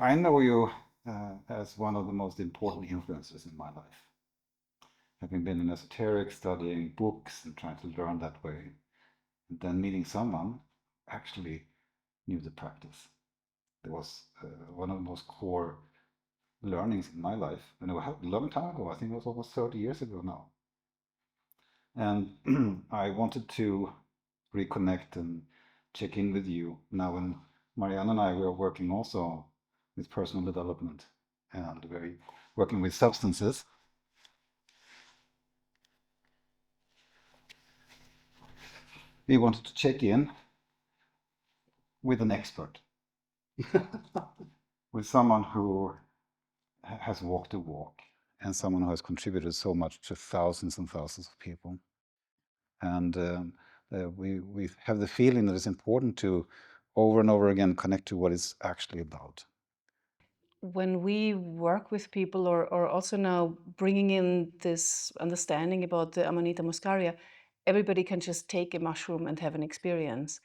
I know you as one of the most important influences in my life. Having been an esoteric, studying books and trying to learn that way, and then meeting someone who actually knew the practice. It was one of the most core learnings in my life. And it was a long time ago. I think it was almost 30 years ago now. And I wanted to reconnect and check in with you now when Marianne and I were working also with personal development and very working with substances. We wanted to check in with an expert, with someone who has walked the walk and someone who has contributed so much to thousands and thousands of people. And we have the feeling that it's important to over and over again connect to what it's actually about. When we work with people, or also now bringing in this understanding about the Amanita muscaria, everybody can just take a mushroom and have an experience.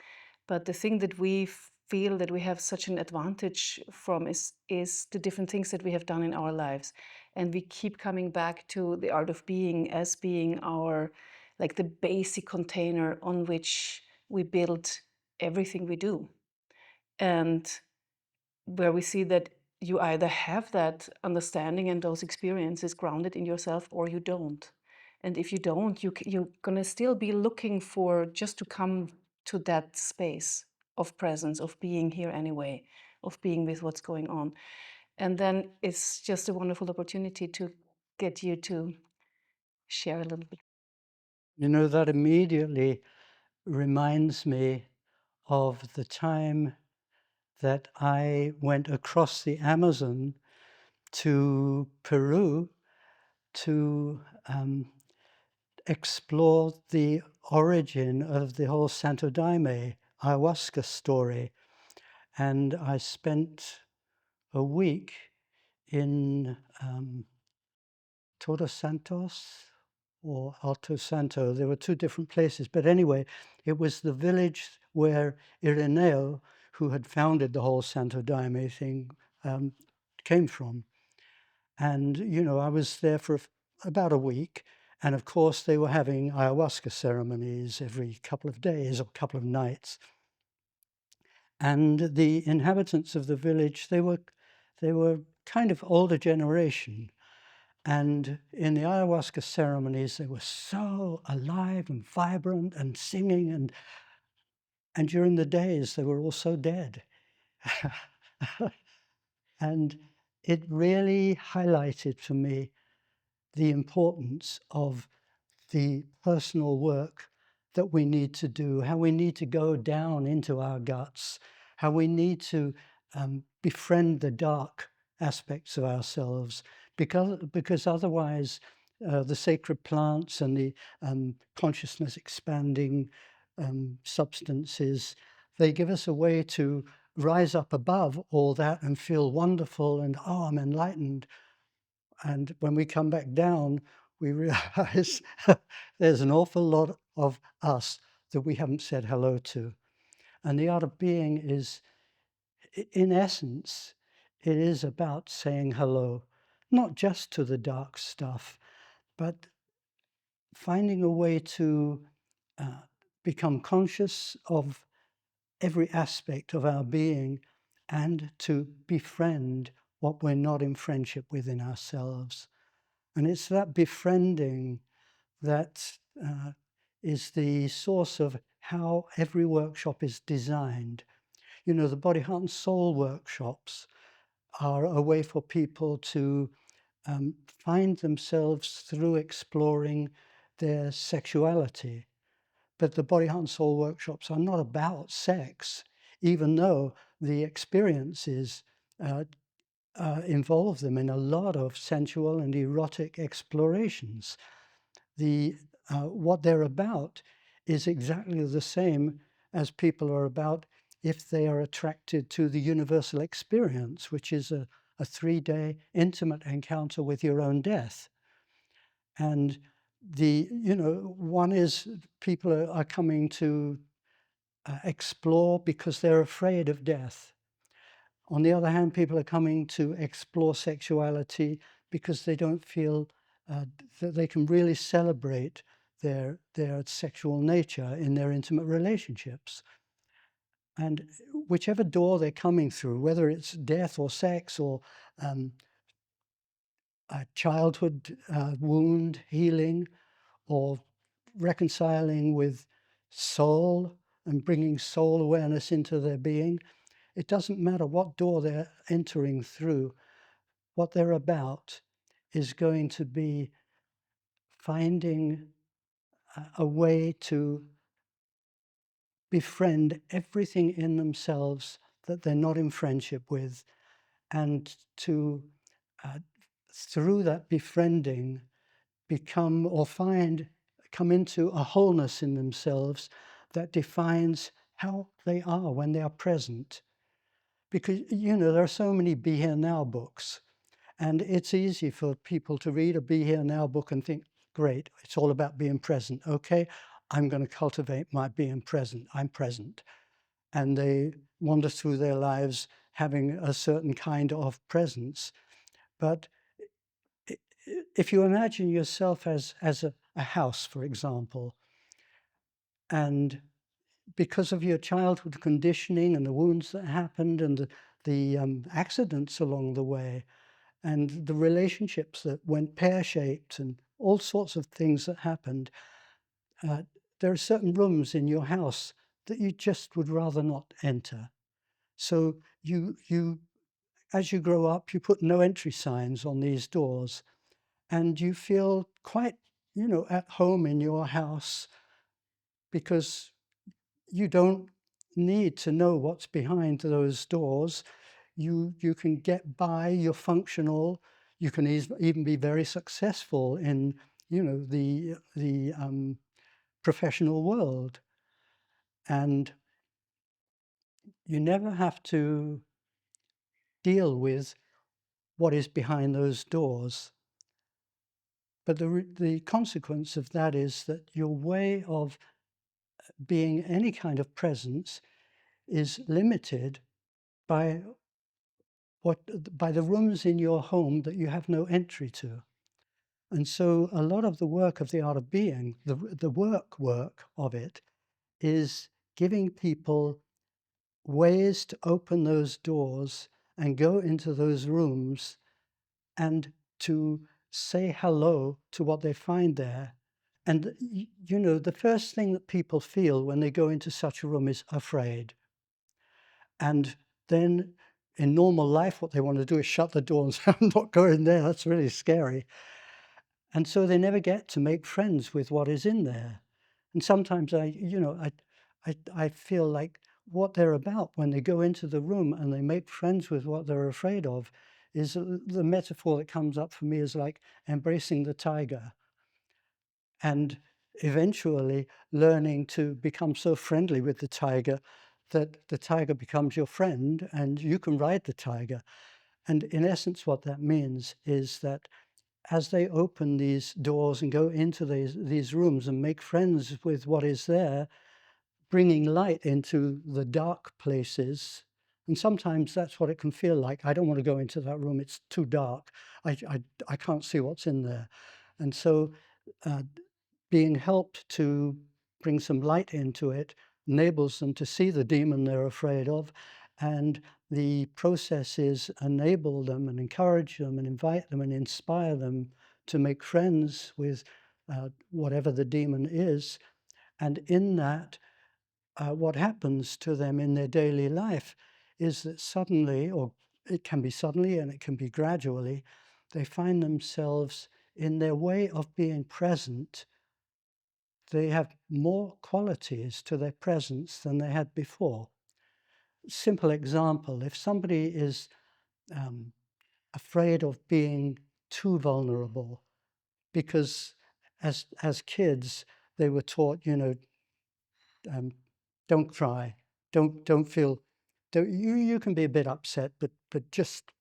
But the thing that we feel that we have such an advantage from is the different things that we have done in our lives. And we keep coming back to the art of being as being our, like the basic container on which we build everything we do. And where we see that you either have that understanding and those experiences grounded in yourself or you don't. And if you don't, you're going to still be looking for just to come to that space of presence, of being here anyway, of being with what's going on. And then it's just a wonderful opportunity to get you to share a little bit. You know, that immediately reminds me of the time that I went across the Amazon to Peru to explore the origin of the whole Santo Daime ayahuasca story. And I spent a week in Todos Santos or Alto Santo. There were two different places. But anyway, it was the village where Ireneo, who had founded the whole Santo Daime thing, came from. And, you know, I was there for about a week. And of course, they were having ayahuasca ceremonies every couple of days or couple of nights. And the inhabitants of the village, they were kind of older generation. And in the ayahuasca ceremonies, they were so alive and vibrant and singing. And during the days, they were all so dead. And it really highlighted for me the importance of the personal work that we need to do, how we need to go down into our guts, how we need to befriend the dark aspects of ourselves, because otherwise the sacred plants and the consciousness expanding substances, they give us a way to rise up above all that and feel wonderful and, oh, I'm enlightened. And when we come back down, we realize there's an awful lot of us that we haven't said hello to. And the art of being is, in essence, it is about saying hello, not just to the dark stuff, but finding a way to become conscious of every aspect of our being and to befriend what we're not in friendship with in ourselves. And it's that befriending that is the source of how every workshop is designed. You know, the Body, Heart and Soul workshops are a way for people to find themselves through exploring their sexuality. But the Body, Heart and Soul workshops are not about sex, even though the experiences involve them in a lot of sensual and erotic explorations. What they're about is exactly the same as people are about if they are attracted to the universal experience, which is a 3-day intimate encounter with your own death. And one is people are coming to explore because they're afraid of death. On the other hand, people are coming to explore sexuality because they don't feel that they can really celebrate their sexual nature in their intimate relationships. And whichever door they're coming through, whether it's death or sex or a childhood wound healing, or reconciling with soul and bringing soul awareness into their being, it doesn't matter what door they're entering through. What they're about is going to be finding a way to befriend everything in themselves that they're not in friendship with, and to, through that befriending, become or come into a wholeness in themselves that defines how they are when they are present. Because, there are so many Be Here Now books, and it's easy for people to read a Be Here Now book and think, great, it's all about being present. Okay, I'm going to cultivate my being present. I'm present. And they wander through their lives having a certain kind of presence. But if you imagine yourself as a house, for example, and because of your childhood conditioning and the wounds that happened and the accidents along the way, and the relationships that went pear-shaped and all sorts of things that happened, there are certain rooms in your house that you just would rather not enter. So you as you grow up, you put no entry signs on these doors, and you feel quite, at home in your house, because you don't need to know what's behind those doors. You can get by, you're functional, you can even be very successful in, the professional world. And you never have to deal with what is behind those doors. But the consequence of that is that your way of being any kind of presence is limited by by the rooms in your home that you have no entry to. And so a lot of the work of the art of being, the work of it, is giving people ways to open those doors and go into those rooms and to say hello to what they find there. And, the first thing that people feel when they go into such a room is afraid. And then in normal life, what they want to do is shut the door and say, I'm not going there. That's really scary. And so they never get to make friends with what is in there. And sometimes I feel like what they're about when they go into the room and they make friends with what they're afraid of is the metaphor that comes up for me is like embracing the tiger and eventually learning to become so friendly with the tiger that the tiger becomes your friend and you can ride the tiger. And in essence, what that means is that as they open these doors and go into these rooms and make friends with what is there, bringing light into the dark places. And sometimes that's what it can feel like. I don't want to go into that room. It's too dark. I can't see what's in there. And so being helped to bring some light into it enables them to see the demon they're afraid of. And the processes enable them and encourage them and invite them and inspire them to make friends with whatever the demon is. And in that, what happens to them in their daily life is that suddenly, or it can be suddenly and it can be gradually, they find themselves in their way of being present. They have more qualities to their presence than they had before. Simple example, if somebody is afraid of being too vulnerable, because as kids they were taught, don't cry, don't feel, you can be a bit upset, but just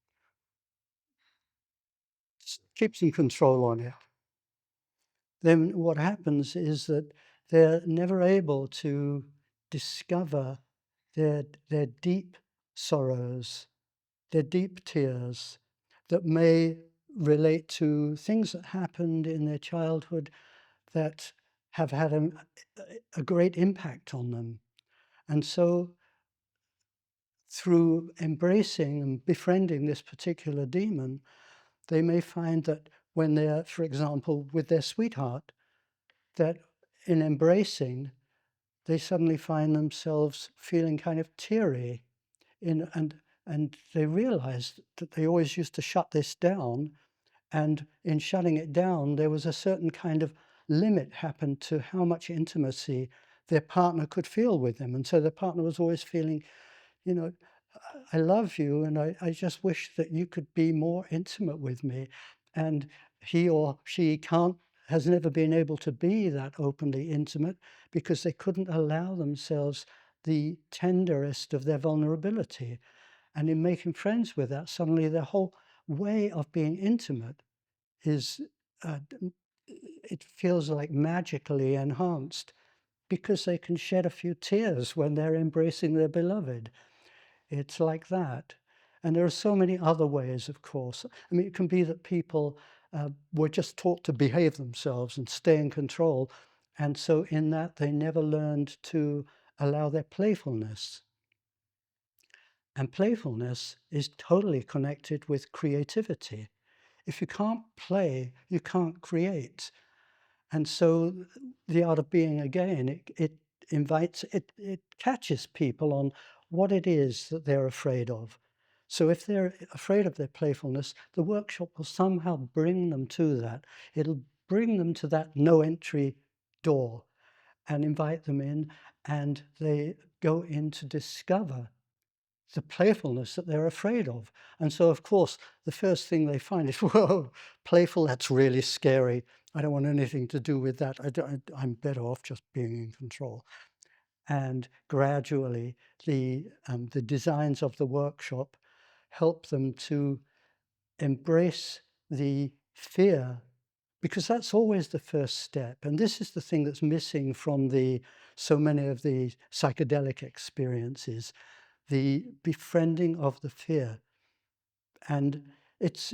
keep some control on it. Then what happens is that they're never able to discover their deep sorrows They're deep tears that may relate to things that happened in their childhood that have had a great impact on them. And so through embracing and befriending this particular demon, they may find that when they're, for example, with their sweetheart, that in embracing, they suddenly find themselves feeling kind of teary and they realize that they always used to shut this down, and in shutting it down there was a certain kind of limit happened to how much intimacy their partner could feel with them, and so their partner was always feeling, you know, I love you and I just wish that you could be more intimate with me. And he or she has never been able to be that openly intimate because they couldn't allow themselves the tenderest of their vulnerability. And in making friends with that, suddenly their whole way of being intimate is, it feels like magically enhanced because they can shed a few tears when they're embracing their beloved. It's like that. And there are so many other ways, of course. I mean, it can be that people were just taught to behave themselves and stay in control. And so in that, they never learned to allow their playfulness. And playfulness is totally connected with creativity. If you can't play, you can't create. And so the art of being, again, it catches people on what it is that they're afraid of. So if they're afraid of their playfulness, the workshop will somehow bring them to that. It'll bring them to that no entry door and invite them in, and they go in to discover the playfulness that they're afraid of. And so, of course, the first thing they find is, whoa, playful, that's really scary. I don't want anything to do with that. I'm better off just being in control. And gradually, the designs of the workshop help them to embrace the fear, because that's always the first step. And this is the thing that's missing from so many of the psychedelic experiences, the befriending of the fear. And it's,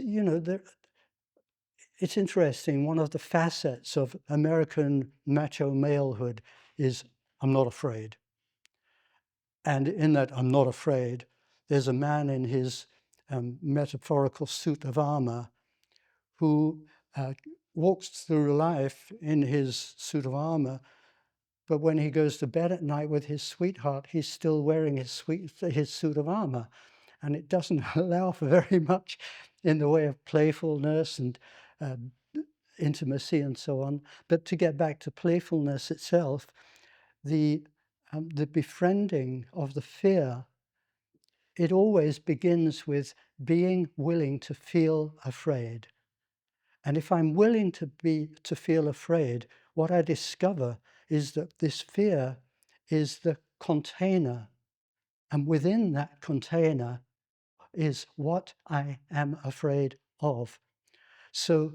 it's interesting. One of the facets of American macho malehood is I'm not afraid. And in that I'm not afraid, there's a man in his metaphorical suit of armor who walks through life in his suit of armor, but when he goes to bed at night with his sweetheart, he's still wearing his suit of armor. And it doesn't allow for very much in the way of playfulness and intimacy and so on. But to get back to playfulness itself, the befriending of the fear, it always begins with being willing to feel afraid. And if I'm willing to feel afraid, what I discover is that this fear is the container, and within that container is what I am afraid of. So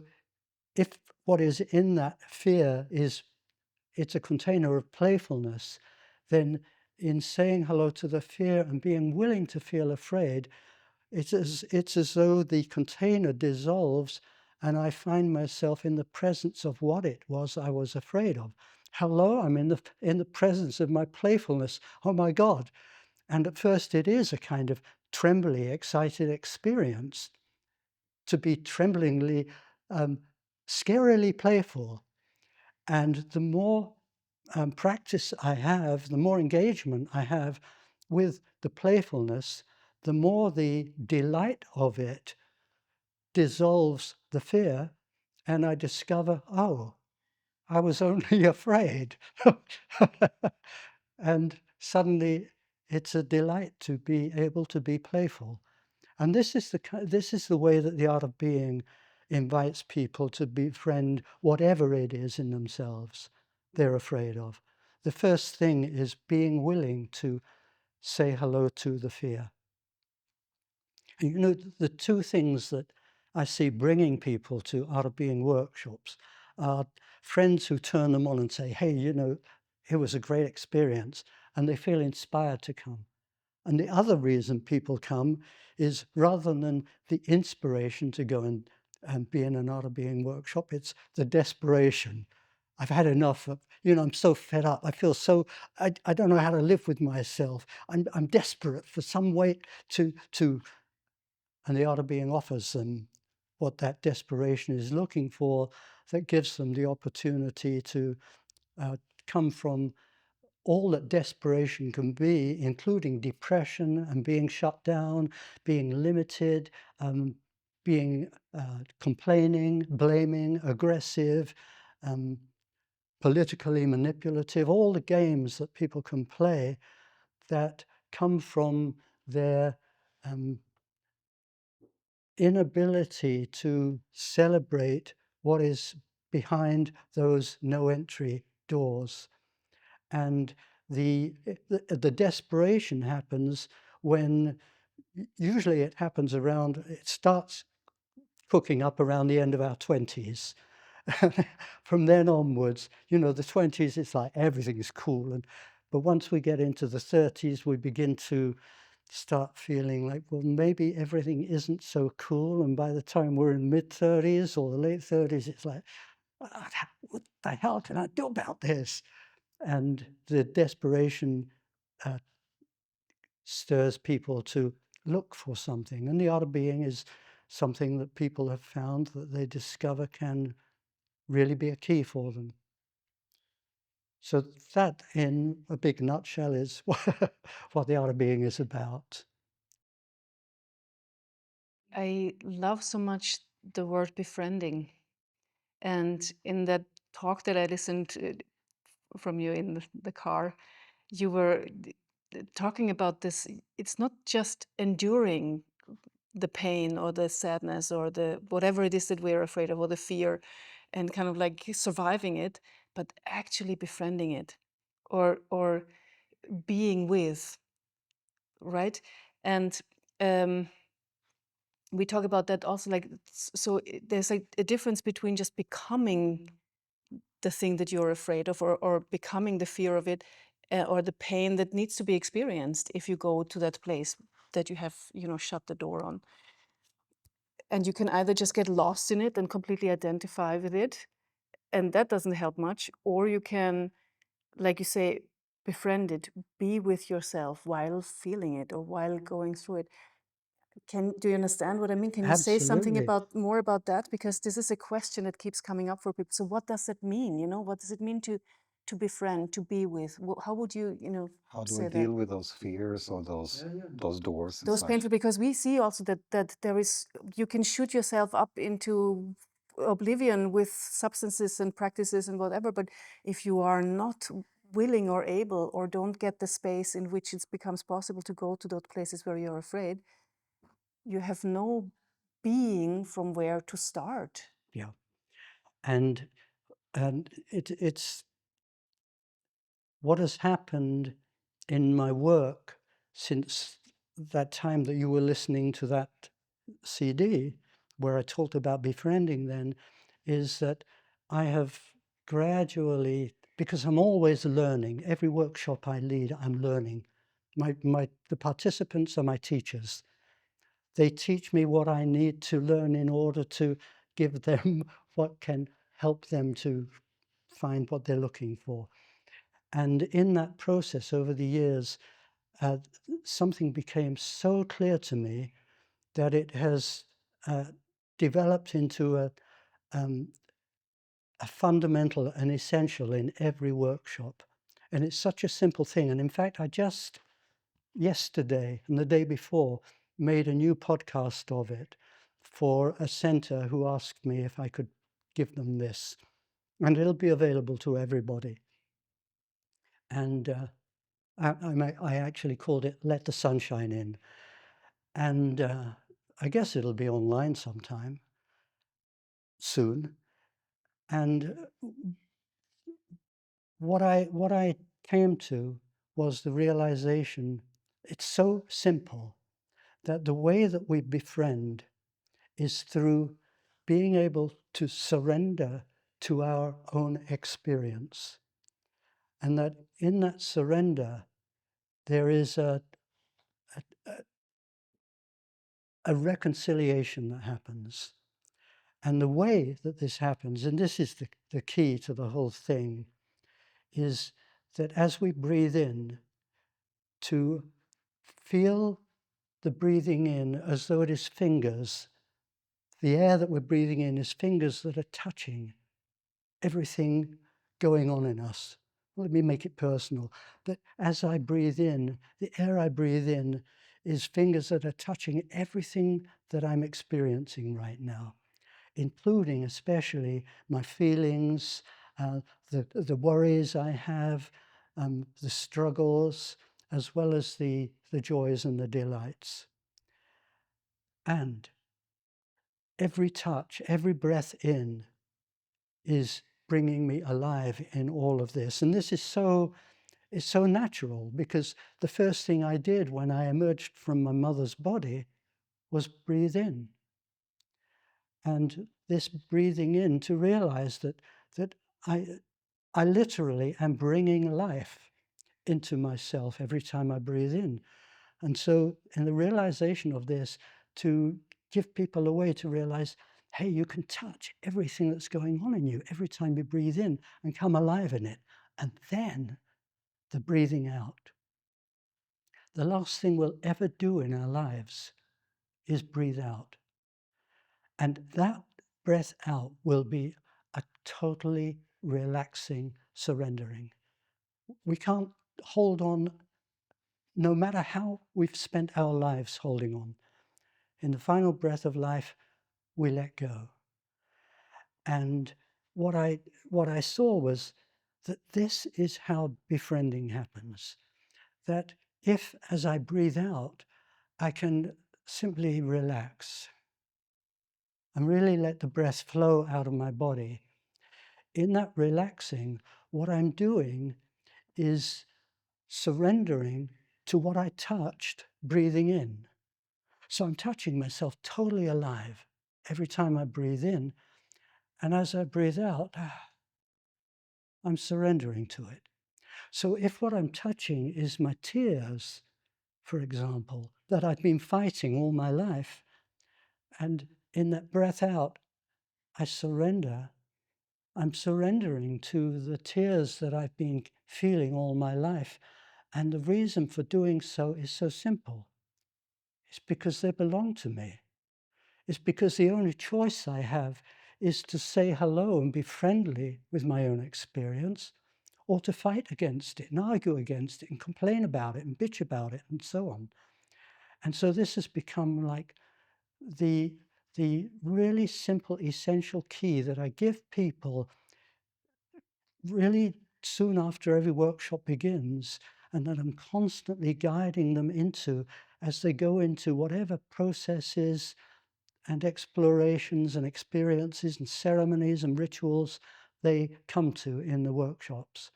if what is in that fear it's a container of playfulness, then in saying hello to the fear and being willing to feel afraid, it's as though the container dissolves and I find myself in the presence of what it was I was afraid of. Hello, I'm in the presence of my playfulness. Oh my God. And at first it is a kind of trembly, excited experience to be tremblingly, scarily playful. And the more practice I have, the more engagement I have with the playfulness, the more the delight of it dissolves the fear, and I discover, oh, I was only afraid. And suddenly it's a delight to be able to be playful. And this is the way that the art of being invites people to befriend whatever it is in themselves they're afraid of. The first thing is being willing to say hello to the fear. And the two things that I see bringing people to art of being workshops are friends who turn them on and say, hey, it was a great experience, and they feel inspired to come. And the other reason people come is rather than the inspiration to go and be in an art of being workshop, it's the desperation. I've had enough of, I'm so fed up. I feel so, I don't know how to live with myself. I'm desperate for some way to, and the art of being offers them what that desperation is looking for, that gives them the opportunity to come from all that desperation can be, including depression and being shut down, being limited, being complaining, blaming, aggressive, politically manipulative, all the games that people can play that come from their inability to celebrate what is behind those no entry doors. And the desperation happens when, usually it happens around, it starts cooking up around the end of our 20s. From then onwards, the 20s, it's like everything's cool. But once we get into the 30s, we begin to start feeling like, well, maybe everything isn't so cool. And by the time we're in mid-30s or the late 30s, it's like, what the hell can I do about this? And the desperation stirs people to look for something. And the art of being is something that people have found that they discover can really be a key for them. So that, in a big nutshell, is what the art of being is about. I love so much the word befriending. And in that talk that I listened to from you in the car, you were talking about this. It's not just enduring the pain or the sadness or the whatever it is that we're afraid of, or the fear, and kind of like surviving it, but actually befriending it, or being with, right? And we talk about that also, like, so there's like a difference between just becoming the thing that you're afraid of, or becoming the fear of it, or the pain that needs to be experienced if you go to that place that you have, shut the door on. And you can either just get lost in it and completely identify with it, and that doesn't help much, or you can, like you say, befriend it, be with yourself while feeling it or while going through it. Do you understand what I mean? Can you say something Absolutely. more about that? Because this is a question that keeps coming up for people. So what does it mean? What does it mean to befriend, to be with? How would you, How do I say that? deal with those fears or those doors Those inside? painful, because we see also that there is, you can shoot yourself up into oblivion with substances and practices and whatever, but if you are not willing or able, or don't get the space in which it becomes possible to go to those places where you're afraid, you have no being from where to start. Yeah. And it's what has happened in my work since that time that you were listening to that CD where I talked about befriending then, is that I have gradually, because I'm always learning, every workshop I lead, I'm learning. The participants are my teachers. They teach me what I need to learn in order to give them what can help them to find what they're looking for. And in that process over the years, something became so clear to me that it has developed into a fundamental and essential in every workshop. And it's such a simple thing. And in fact, I just yesterday and the day before made a new podcast of it for a center who asked me if I could give them this. And it'll be available to everybody. And I actually called it Let the Sunshine In. And I guess it'll be online sometime soon. And what I came to was the realization, it's so simple, that the way that we befriend is through being able to surrender to our own experience. And that in that surrender, there is a a reconciliation that happens. And the way that this happens, and this is the key to the whole thing, is that as we breathe in, to feel the breathing in as though it is fingers. The air that we're breathing in is fingers that are touching everything going on in us. Let me make it personal. That as I breathe in, the air I breathe in is fingers that are touching everything that I'm experiencing right now, including especially my feelings, the worries I have, the struggles, as well as the joys and the delights. And every touch, every breath in is bringing me alive in all of this. And this is so natural, because the first thing I did when I emerged from my mother's body was breathe in. And this breathing in, to realize that I literally am bringing life into myself every time I breathe in. And so in the realization of this, to give people a way to realize, hey, you can touch everything that's going on in you every time you breathe in and come alive in it. And then the breathing out. The last thing we'll ever do in our lives is breathe out. And that breath out will be a totally relaxing surrendering. We can't hold on, no matter how we've spent our lives holding on. In the final breath of life, we let go. And what I saw was that this is how befriending happens. That if, as I breathe out, I can simply relax and really let the breath flow out of my body. In that relaxing, what I'm doing is surrendering to what I touched breathing in. So I'm touching myself totally alive every time I breathe in. And as I breathe out, I'm surrendering to it. So if what I'm touching is my tears, for example, that I've been fighting all my life, and in that breath out, I surrender. I'm surrendering to the tears that I've been feeling all my life. And the reason for doing so is so simple. It's because they belong to me. It's because the only choice I have is to say hello and be friendly with my own experience, or to fight against it and argue against it and complain about it and bitch about it and so on. And so this has become like the really simple, essential key that I give people really soon after every workshop begins, and that I'm constantly guiding them into as they go into whatever processes and explorations and experiences and ceremonies and rituals they come to in the workshops.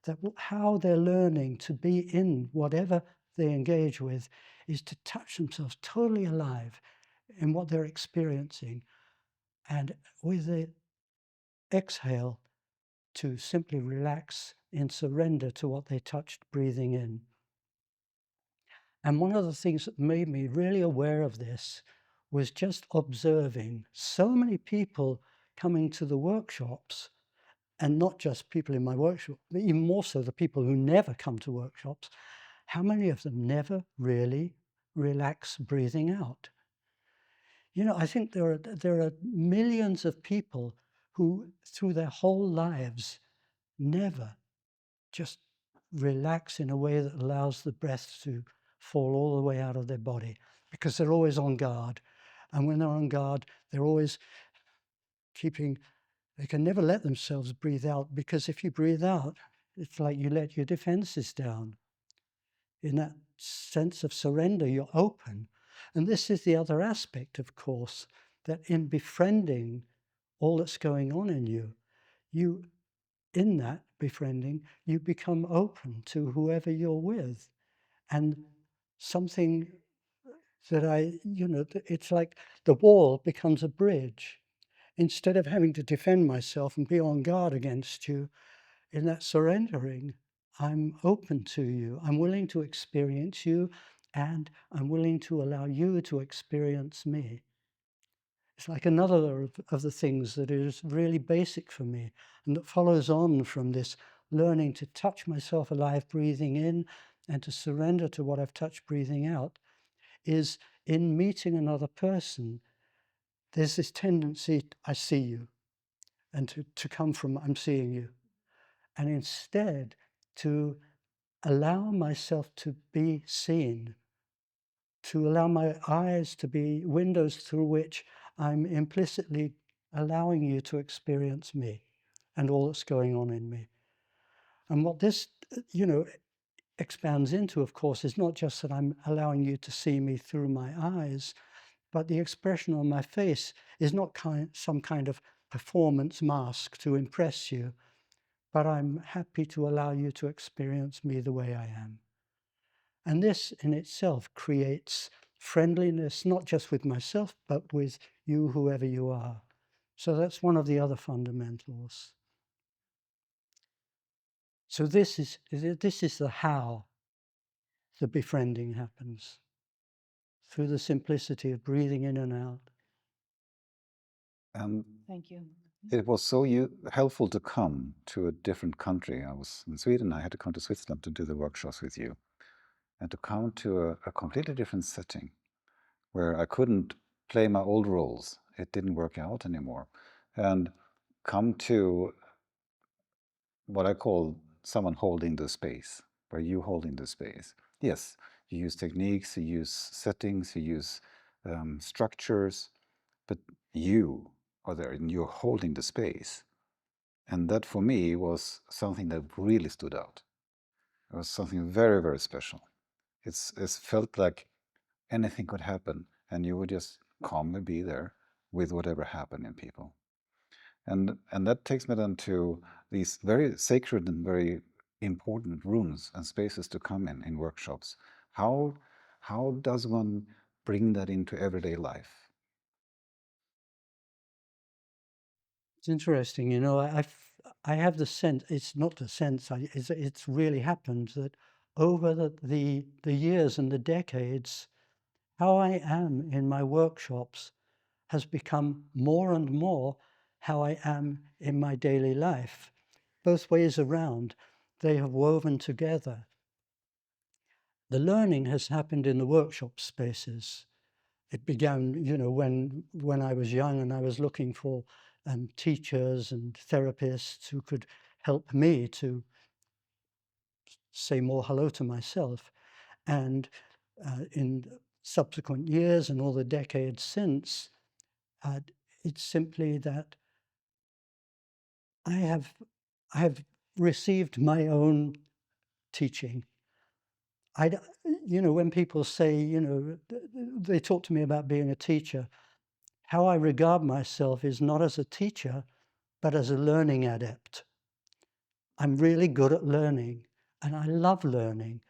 That how they're learning to be in whatever they engage with is to touch themselves totally alive in what they're experiencing, and with the exhale to simply relax in surrender to what they touched breathing in. And one of the things that made me really aware of this was just observing so many people coming to the workshops, and not just people in my workshop, but even more so the people who never come to workshops, how many of them never really relax breathing out. You know, I think there are millions of people who, through their whole lives, never just relax in a way that allows the breath to fall all the way out of their body, because they're always on guard. And when they're on guard, they're always they can never let themselves breathe out, because if you breathe out, it's like you let your defenses down. In that sense of surrender, you're open. And this is the other aspect, of course, that in befriending all that's going on in you, in that befriending, you become open to whoever you're with. And something that it's like the wall becomes a bridge. Instead of having to defend myself and be on guard against you, in that surrendering, I'm open to you. I'm willing to experience you. and I'm willing to allow you to experience me. It's like another of the things that is really basic for me and that follows on from this learning to touch myself alive, breathing in, and to surrender to what I've touched, breathing out, is in meeting another person, there's this tendency, I see you, and to come from I'm seeing you. And instead to allow myself to be seen, to allow my eyes to be windows through which I'm implicitly allowing you to experience me and all that's going on in me. And what this, expands into, of course, is not just that I'm allowing you to see me through my eyes, but the expression on my face is not some kind of performance mask to impress you, but I'm happy to allow you to experience me the way I am. And this in itself creates friendliness, not just with myself, but with you, whoever you are. So that's one of the other fundamentals. So this is the how the befriending happens, through the simplicity of breathing in and out. And Thank you. it was so helpful to come to a different country. I was in Sweden. I had to come to Switzerland to do the workshops with you, and to come to a completely different setting where I couldn't play my old roles. It didn't work out anymore. And come to what I call someone holding the space, where you holding the space. Yes, you use techniques, you use settings, you use structures, but you are there and you're holding the space. And that for me was something that really stood out. It was something very, very special. It felt like anything could happen and you would just calmly be there with whatever happened in people. And that takes me then to these very sacred and very important rooms and spaces to come in workshops. How does one bring that into everyday life? It's interesting, I have the sense, it's not the sense, it's really happened that over the years and the decades, how I am in my workshops has become more and more how I am in my daily life. Both ways around, they have woven together. The learning has happened in the workshop spaces. It began, when I was young and I was looking for teachers and therapists who could help me to say more hello to myself. And in subsequent years and all the decades since, it's simply that I have received my own teaching. When people say, they talk to me about being a teacher, how I regard myself is not as a teacher, but as a learning adept. I'm really good at learning and I love learning.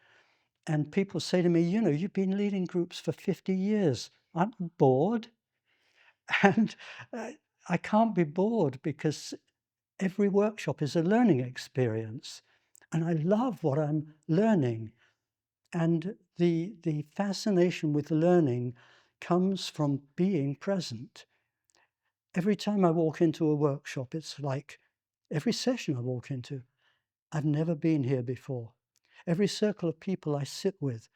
And people say to me, you've been leading groups for 50 years. I'm bored. And I can't be bored because every workshop is a learning experience. And I love what I'm learning. And the fascination with learning comes from being present. Every time I walk into a workshop, it's like every session I walk into, I've never been here before. Every circle of people I sit with,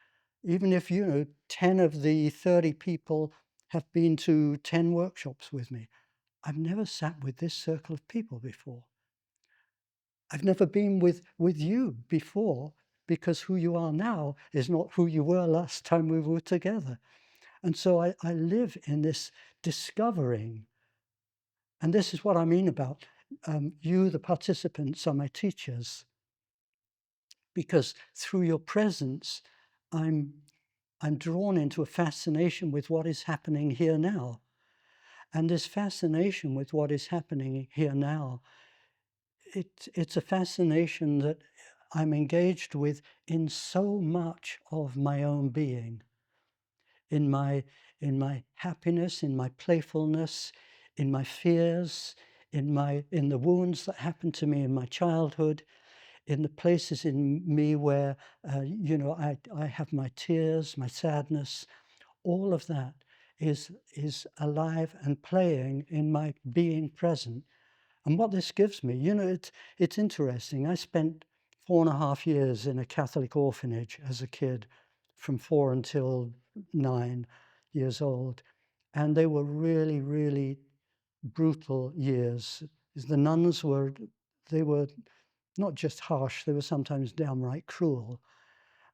even if, 10 of the 30 people have been to 10 workshops with me, I've never sat with this circle of people before. I've never been with you before, because who you are now is not who you were last time we were together. And so I live in this discovering. And this is what I mean about you, the participants, are my teachers. Because through your presence, I'm drawn into a fascination with what is happening here now. And this fascination with what is happening here now, it's a fascination that I'm engaged with in so much of my own being. In my happiness, in my playfulness, in my fears, in the wounds that happened to me in my childhood, in the places in me where, you know, I have my tears, my sadness, all of that is alive and playing in my being present. And what this gives me, you know, it's interesting. I spent 4.5 years in a Catholic orphanage as a kid, from 4 until 9 years old. And they were really, really brutal years. The nuns they were not just harsh, they were sometimes downright cruel.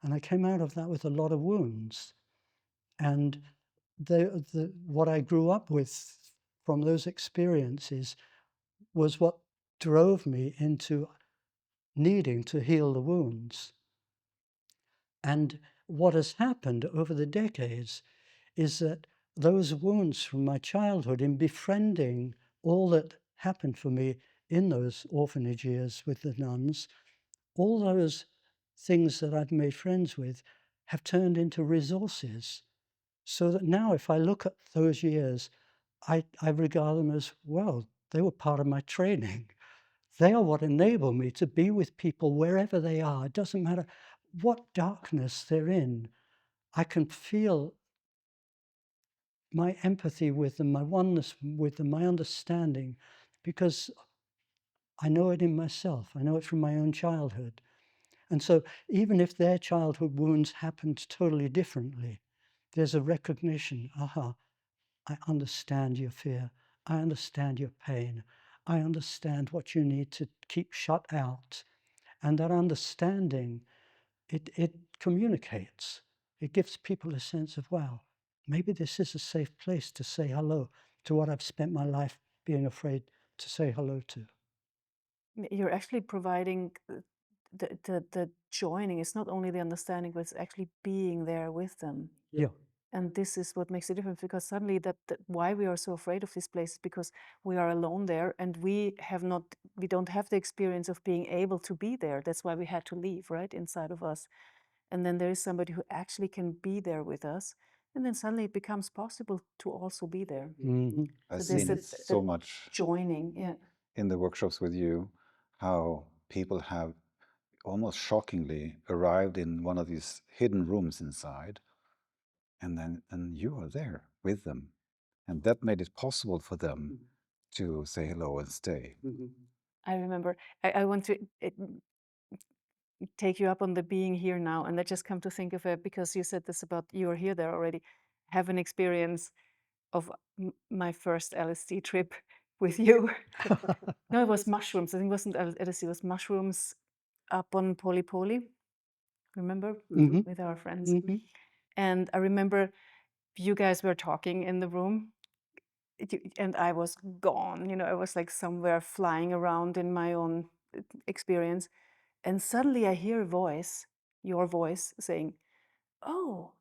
And I came out of that with a lot of wounds. And what I grew up with from those experiences was what drove me into needing to heal the wounds. And what has happened over the decades is that those wounds from my childhood, in befriending all that happened for me in those orphanage years with the nuns, all those things that I've made friends with have turned into resources. So that now if I look at those years, I regard them as, well, they were part of my training. They are what enable me to be with people wherever they are. It doesn't matter what darkness they're in. I can feel my empathy with them, my oneness with them, my understanding, because I know it in myself. I know it from my own childhood. And so even if their childhood wounds happened totally differently, there's a recognition, aha, I understand your fear. I understand your pain. I understand what you need to keep shut out. And that understanding, it communicates. It gives people a sense of, wow, maybe this is a safe place to say hello to what I've spent my life being afraid to say hello to. You're actually providing the joining. It's not only the understanding, but it's actually being there with them. Yeah. And this is what makes a difference, because suddenly that why we are so afraid of this place is because we are alone there, and we don't have the experience of being able to be there. That's why we had to leave, right, inside of us. And then there is somebody who actually can be there with us, and then suddenly it becomes possible to also be there. Mm-hmm. I've So there's seen that so much joining, yeah. in the workshops with you, how people have almost shockingly arrived in one of these hidden rooms inside, and you are there with them, and that made it possible for them to say hello and stay. I remember, I want to take you up on the being here now, and I just come to think of it because you said this about you were here there already. Have an experience of my first LSD trip with you. No, it was mushrooms. I think it wasn't LSD, it was mushrooms up on Poli Poli. Remember? With our friends. Mm-hmm. And I remember you guys were talking in the room, and I was gone. You know, I was like somewhere flying around in my own experience. And suddenly I hear a voice, your voice, saying, "Oh,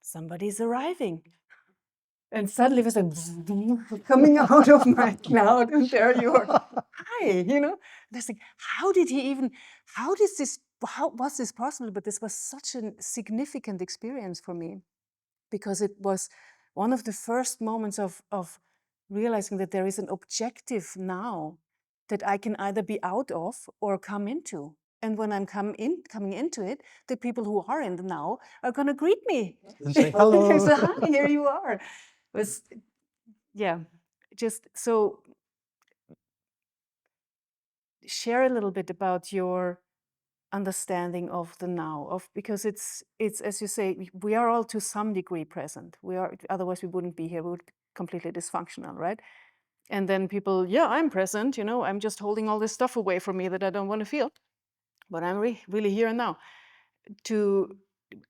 somebody's arriving." And suddenly it was like coming out of my cloud, and there you are. Hi, you know. That's like, how was this possible? But this was such a significant experience for me, because it was one of the first moments of realizing that there is an objective now that I can either be out of or come into. And when I'm coming into it, the people who are in the now are going to greet me And say hello. So, hi, here you are. Was, yeah, just so share a little bit about your understanding of the now, because it's as you say, we are all to some degree present. We are, otherwise we wouldn't be here. We would be completely dysfunctional, right? And then people, yeah, I'm present, you know, I'm just holding all this stuff away from me that I don't want to feel, but I'm really here and now.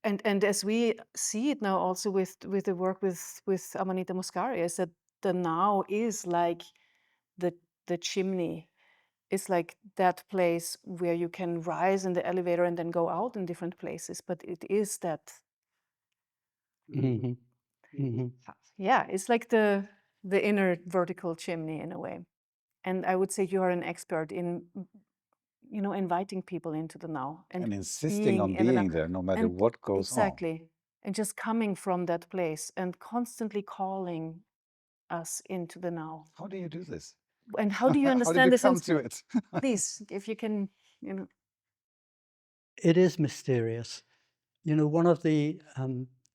And as we see it now also with the work with Amanita Muscaria, is that the now is like the chimney. It's like that place where you can rise in the elevator and then go out in different places, but it is that. Mm-hmm. Mm-hmm. Yeah, it's like the inner vertical chimney in a way. And I would say you are an expert in, you know, inviting people into the now And insisting on in the now. being there no matter And what goes on. exactly. And just coming from that place and constantly calling us into the now. How do you do this? And how do you How did understand you this? come to it? Please, if you can. you know. It is mysterious. You know, one of the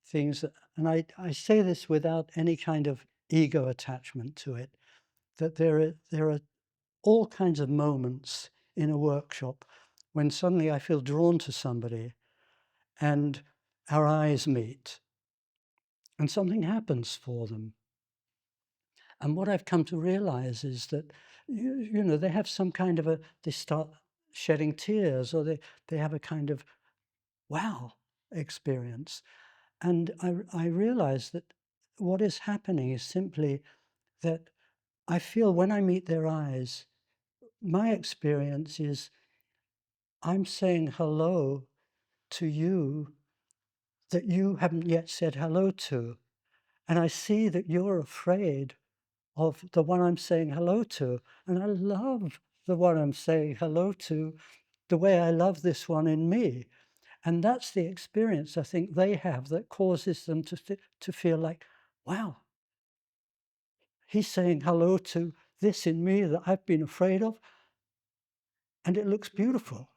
things, and I say this without any kind of ego attachment to it, that there are all kinds of moments in a workshop when suddenly I feel drawn to somebody and our eyes meet and something happens for them. And what I've come to realize is that, you know, they have some kind of they start shedding tears, or they have a kind of wow experience. And I realize that what is happening is simply that I feel when I meet their eyes, my experience is I'm saying hello to you that you haven't yet said hello to. And I see that you're afraid of the one I'm saying hello to. And I love the one I'm saying hello to the way I love this one in me. And that's the experience I think they have that causes them to feel like, wow, he's saying hello to this in me that I've been afraid of, and it looks beautiful.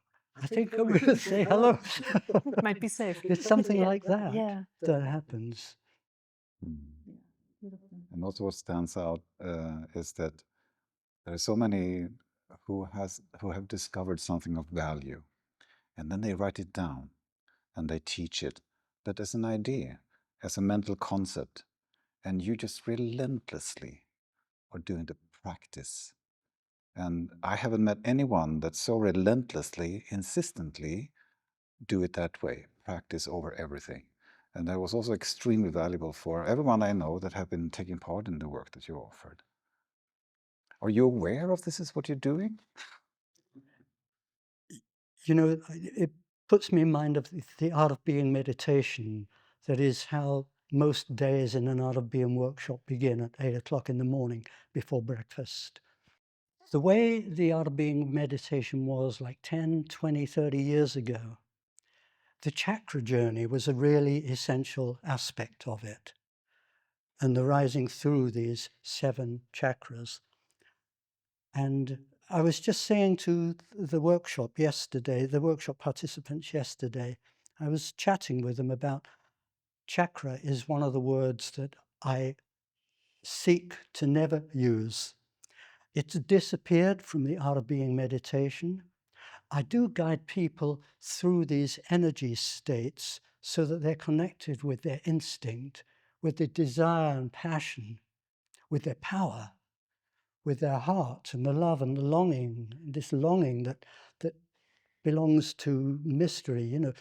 I think I'm going to say hello. It might be safe. It's something Yeah. like that Yeah. that happens. Mm. Beautiful. And also what stands out is that there are so many who have discovered something of value, and then they write it down and they teach it, but as an idea, as a mental concept, and you just relentlessly are doing the practice. And I haven't met anyone that so relentlessly, insistently do it that way, practice over everything. And that was also extremely valuable for everyone I know that have been taking part in the work that you offered. Are you aware of this is what you're doing? You know, it puts me in mind of the art of being meditation. That is how most days in an art of being workshop begin at 8 o'clock in the morning before breakfast. The way the art of being meditation was like 10, 20, 30 years ago, the chakra journey was a really essential aspect of it. And the rising through these 7 chakras. And I was just saying to the workshop yesterday, the workshop participants yesterday, I was chatting with them about chakra is one of the words that I seek to never use. It's disappeared from the art of being meditation. I do guide people through these energy states so that they're connected with their instinct, with their desire and passion, with their power, with their heart and the love and the longing, this longing that belongs to mystery, you know,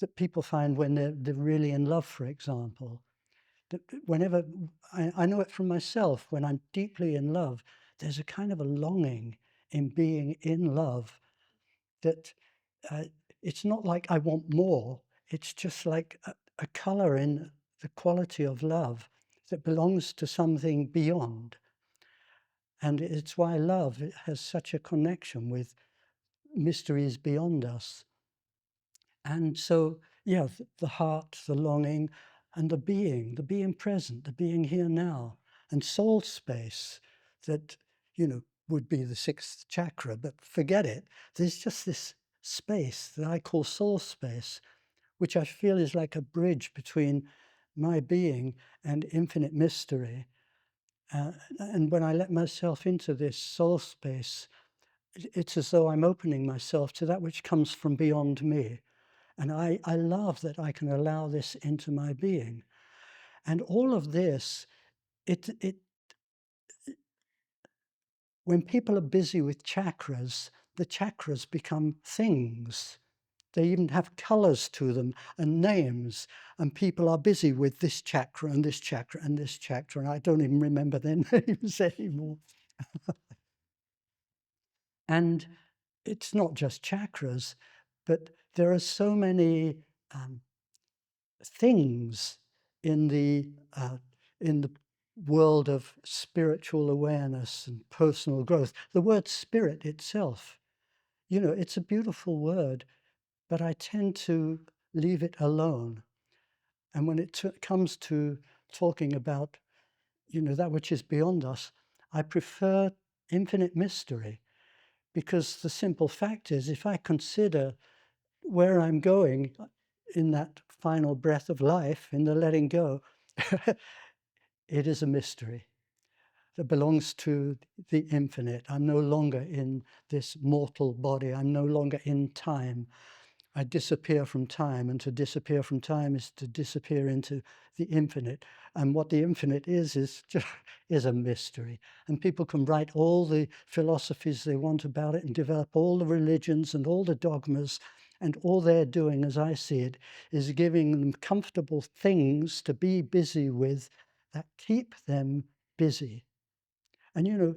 that people find when they're really in love, for example. That whenever, I know it from myself, when I'm deeply in love, there's a kind of a longing in being in love that it's not like I want more. It's just like a color in the quality of love that belongs to something beyond. And it's why love has such a connection with mysteries beyond us. And so, yeah, the heart, the longing, and the being present, the being here now, and soul space that, you know, would be the 6th chakra, but forget it. There's just this space that I call soul space, which I feel is like a bridge between my being and infinite mystery. And when I let myself into this soul space, it's as though I'm opening myself to that which comes from beyond me. And I love that I can allow this into my being. And all of this, when people are busy with chakras, the chakras become things. They even have colors to them and names. And people are busy with this chakra and this chakra and this chakra. And I don't even remember their names anymore. And it's not just chakras, but there are so many things in the world of spiritual awareness and personal growth. The word spirit itself, you know, it's a beautiful word, but I tend to leave it alone. And when it comes to talking about, you know, that which is beyond us, I prefer infinite mystery. because the simple fact is, if I consider where I'm going in that final breath of life, in the letting go, it is a mystery that belongs to the infinite. I'm no longer in this mortal body. I'm no longer in time. I disappear from time, and to disappear from time is to disappear into the infinite. And what the infinite is just is a mystery. And people can write all the philosophies they want about it and develop all the religions and all the dogmas, and all they're doing, as I see it, is giving them comfortable things to be busy with that keep them busy. And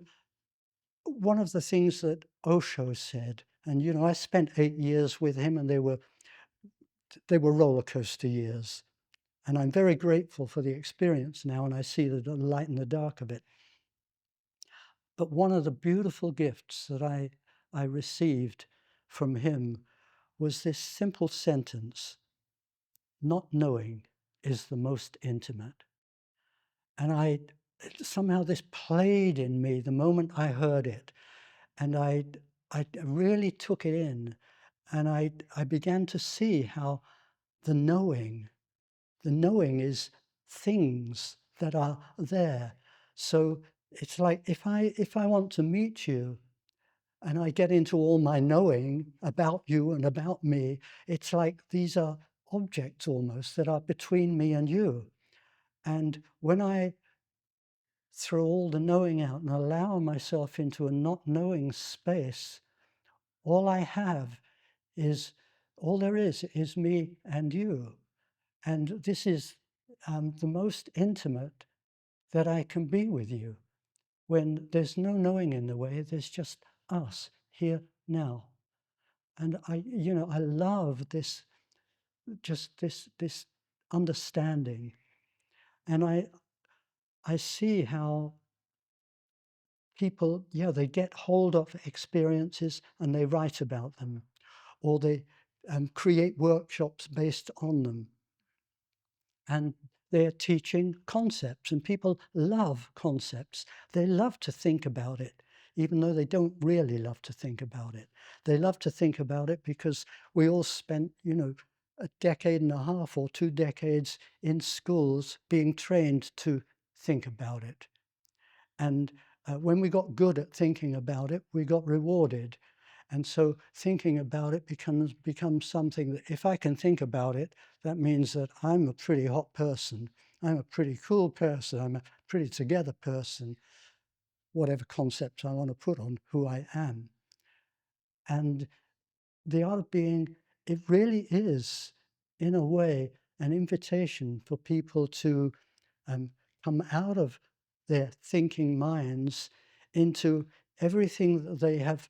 one of the things that Osho said, and I spent 8 years with him, and they were roller coaster years. And I'm very grateful for the experience now, and I see the light in the dark of it. But one of the beautiful gifts that I received from him was this simple sentence: not knowing is the most intimate. And somehow this played in me the moment I heard it. And I really took it in, and I began to see how the knowing is things that are there. So it's like if I want to meet you and I get into all my knowing about you and about me, it's like these are objects almost that are between me and you. And when I throw all the knowing out and allow myself into a not knowing space, all I have is, all there is me and you. And this is the most intimate that I can be with you. When there's no knowing in the way, there's just us here now. And I love this, just this understanding. And I see how people, they get hold of experiences and they write about them, or they create workshops based on them. And they're teaching concepts, and people love concepts. They love to think about it, even though they don't really love to think about it. They love to think about it because we all spent, a decade and a half or 2 decades in schools being trained to think about it. And when we got good at thinking about it, we got rewarded. And so thinking about it becomes something that, if I can think about it, that means that I'm a pretty hot person. I'm a pretty cool person. I'm a pretty together person, whatever concept I want to put on who I am. And the art being, it really is, in a way, an invitation for people to come out of their thinking minds into everything that they have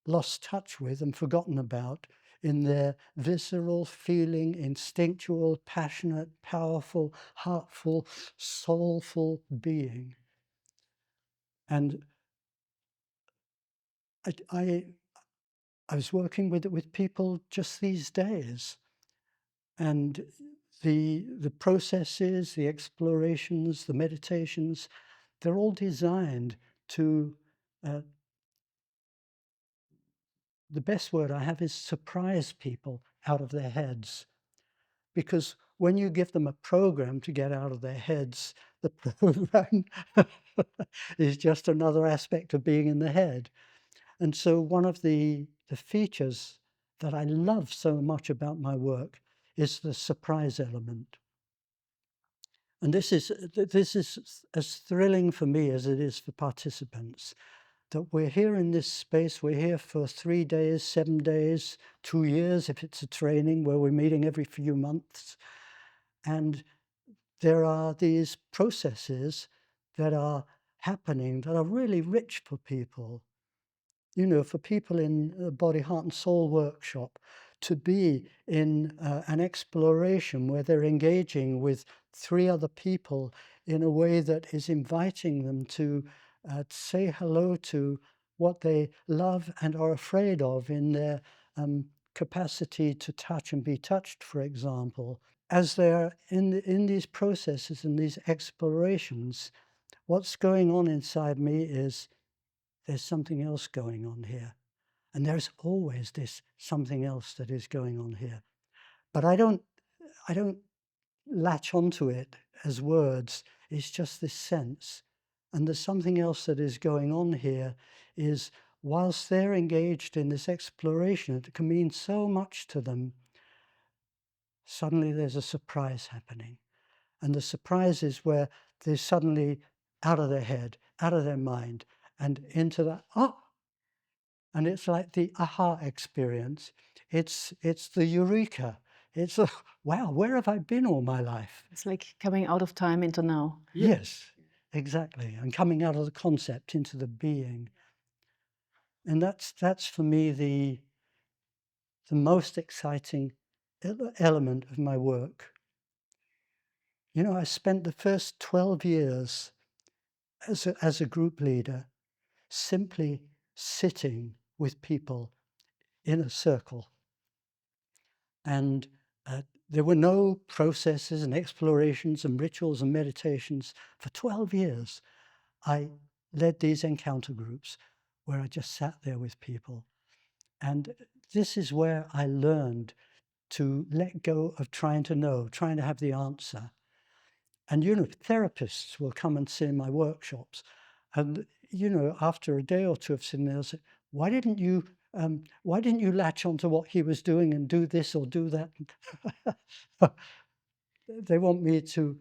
lost touch with and forgotten about in their visceral, feeling, instinctual, passionate, powerful, heartful, soulful being. And I was working with people just these days, and the processes, the explorations, the meditations, they're all designed to, the best word I have is surprise people out of their heads. Because when you give them a program to get out of their heads, the program is just another aspect of being in the head. And so one of the features that I love so much about my work is the surprise element. And this is as thrilling for me as it is for participants, that we're here in this space. We're here for 3 days, 7 days, 2 years, if it's a training where we're meeting every few months. And there are these processes that are happening that are really rich for people. For people in a body, heart and soul workshop to be in an exploration where they're engaging with 3 other people in a way that is inviting them to say hello to what they love and are afraid of in their capacity to touch and be touched, for example. As they're in these processes and these explorations, what's going on inside me is, there's something else going on here. And there's always this something else that is going on here. But I don't latch onto it as words. It's just this sense. And there's something else that is going on here is whilst they're engaged in this exploration, it can mean so much to them, suddenly there's a surprise happening. And the surprise is where they're suddenly out of their head, out of their mind, and into that, oh, and it's like the aha experience. It's the eureka. It's a, wow, where have I been all my life? It's like coming out of time into now. Yes, exactly. And coming out of the concept into the being. And that's for me the most exciting element of my work. You know, I spent the first 12 years as a group leader simply sitting with people in a circle. And there were no processes and explorations and rituals and meditations. For 12 years, I led these encounter groups where I just sat there with people. And this is where I learned to let go of trying to know, trying to have the answer. And, you know, therapists will come and see my workshops. And, you know, after a day or two of sitting there, they'll say, why didn't you latch onto what he was doing and do this or do that? They want me to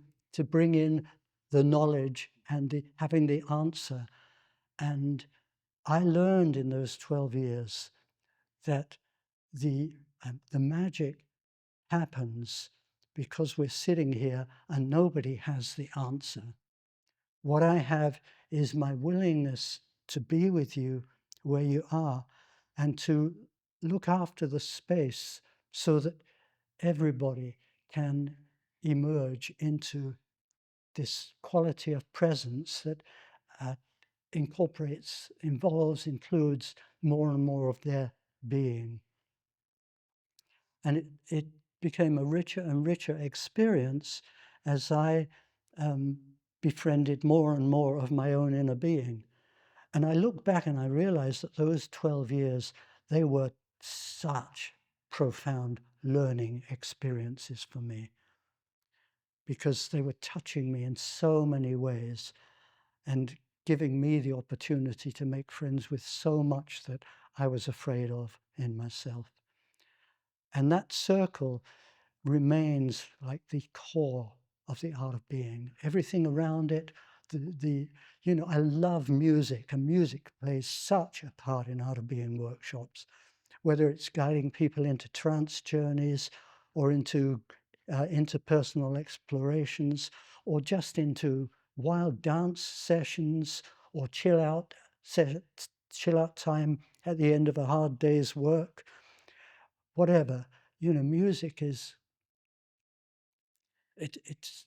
bring in the knowledge and having the answer. And I learned in those 12 years that the magic happens because we're sitting here and nobody has the answer. What I have is my willingness to be with you where you are and to look after the space so that everybody can emerge into this quality of presence that includes more and more of their being. And it became a richer and richer experience as I befriended more and more of my own inner being. And I look back and I realize that those 12 years, they were such profound learning experiences for me because they were touching me in so many ways and giving me the opportunity to make friends with so much that I was afraid of in myself. And that circle remains like the core of the art of being. Everything around it, you know, I love music, and music plays such a part in art of being workshops, whether it's guiding people into trance journeys or into interpersonal explorations, or just into wild dance sessions or chill out time at the end of a hard day's work. Whatever, you know, music is it's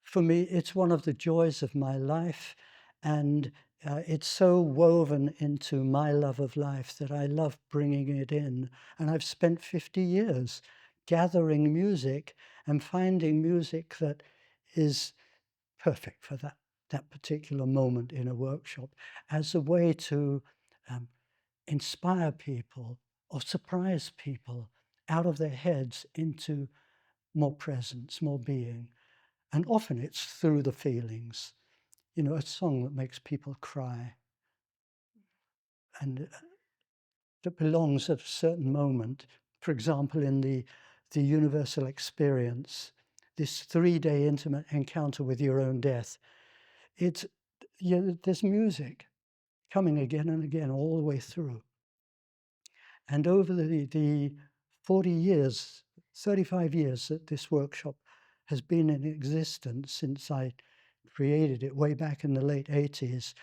for me, it's one of the joys of my life, and it's so woven into my love of life that I love bringing it in. And I've spent 50 years gathering music and finding music that is perfect for that particular moment in a workshop as a way to inspire people or surprise people out of their heads into more presence, more being. And often it's through the feelings. You know, a song that makes people cry and that belongs at a certain moment. For example, in the universal experience, this 3-day intimate encounter with your own death, it's, you know, there's music coming again and again all the way through. And over the 40 years, 35 years that this workshop has been in existence since I created it way back in the late 80s,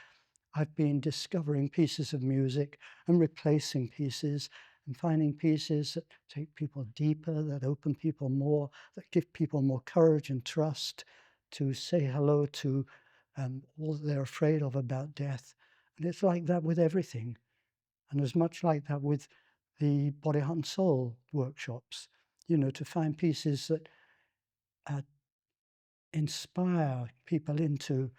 I've been discovering pieces of music and replacing pieces and finding pieces that take people deeper, that open people more, that give people more courage and trust to say hello to all that they're afraid of about death. And it's like that with everything. And it's much like that with the Body, Heart and Soul workshops, you know, to find pieces that inspire people into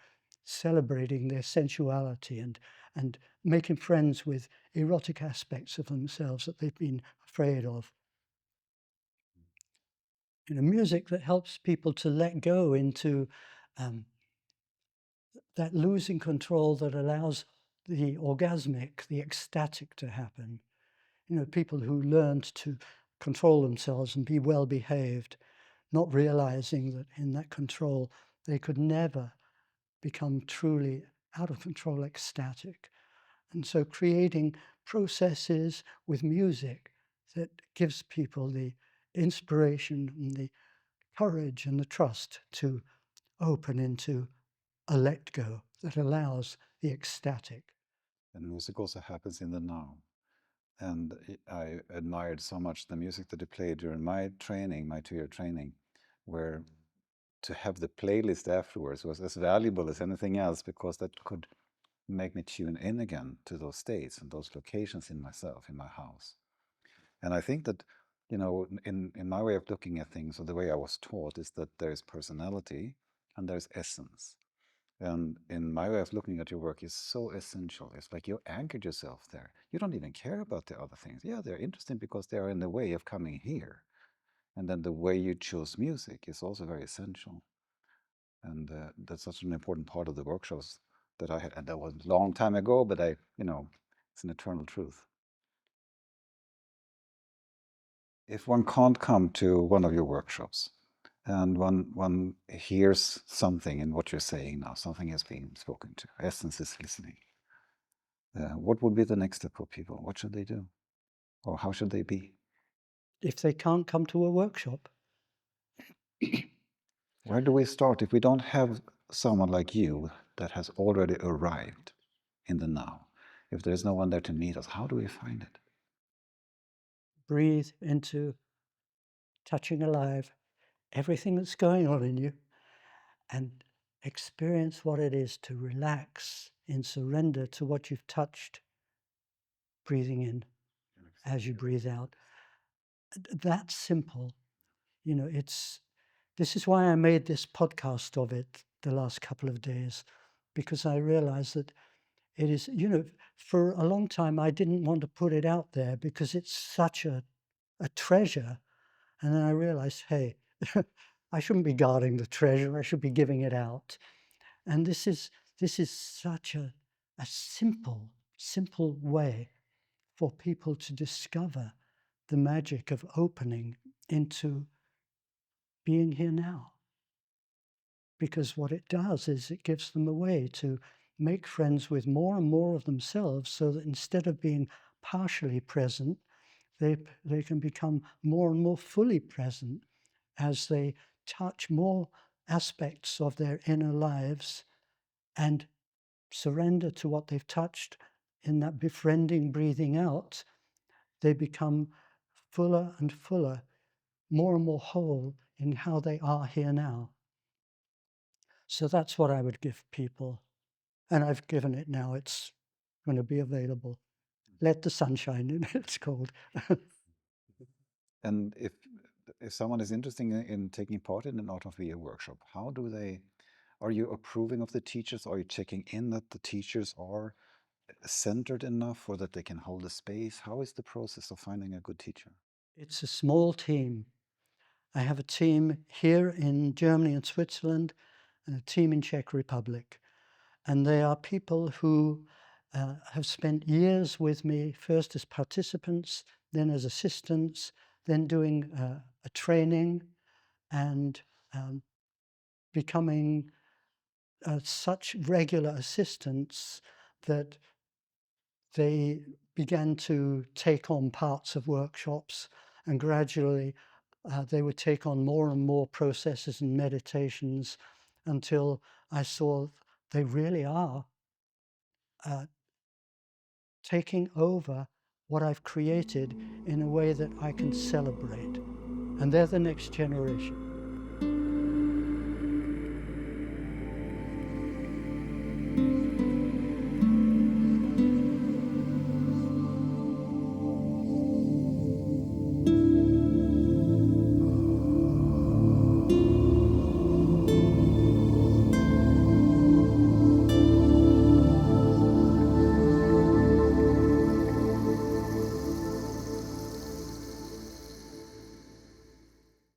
celebrating their sensuality and making friends with erotic aspects of themselves that they've been afraid of. Music that helps people to let go into that losing control that allows the orgasmic, the ecstatic to happen. People who learned to control themselves and be well behaved, not realizing that in that control they could never become truly out of control ecstatic. And so creating processes with music that gives people the inspiration and the courage and the trust to open into a let go that allows the ecstatic. And music also happens in the now. And I admired so much the music that I played during my training, my 2-year training, where to have the playlist afterwards was as valuable as anything else, because that could make me tune in again to those states and those locations in myself, in my house. And I think that, in my way of looking at things, or the way I was taught, is that there is personality and there's essence. And in my way of looking at your work is so essential. It's like you anchored yourself there. You don't even care about the other things. Yeah, they're interesting because they are in the way of coming here. And then the way you choose music is also very essential. And that's such an important part of the workshops that I had. And that was a long time ago, but it's an eternal truth. If one can't come to one of your workshops, and one hears something in what you're saying now, something has been spoken to, essence is listening. What would be the next step for people? What should they do? Or how should they be? If they can't come to a workshop, Where do we start if we don't have someone like you that has already arrived in the now? If there's no one there to meet us, how do we find it? breathe into touching alive everything that's going on in you and experience what it is to relax in surrender to what you've touched, breathing in as you breathe out. That's simple. This is why I made this podcast of it the last couple of days, because I realized that it is, for a long time I didn't want to put it out there because it's such a treasure. And then I realized, hey, I shouldn't be guarding the treasure, I should be giving it out. And this is such a simple way for people to discover the magic of opening into being here now. Because what it does is it gives them a way to make friends with more and more of themselves, so that instead of being partially present, they can become more and more fully present as they touch more aspects of their inner lives and surrender to what they've touched. In that befriending breathing out, they become fuller and fuller, more and more whole in how they are here now. So that's what I would give people. And I've given it now. It's going to be available. Let the sunshine in, it's called. And if someone is interested in taking part in an Art of Being workshop, how do they? Are you approving of the teachers? Are you checking in that the teachers are centered enough or that they can hold a space? How is the process of finding a good teacher? It's a small team. I have a team here in Germany and Switzerland and a team in Czech Republic. And they are people who have spent years with me, first as participants, then as assistants, then doing a training and becoming such regular assistants that they began to take on parts of workshops, and gradually they would take on more and more processes and meditations until I saw they really are taking over what I've created in a way that I can celebrate. And they're the next generation.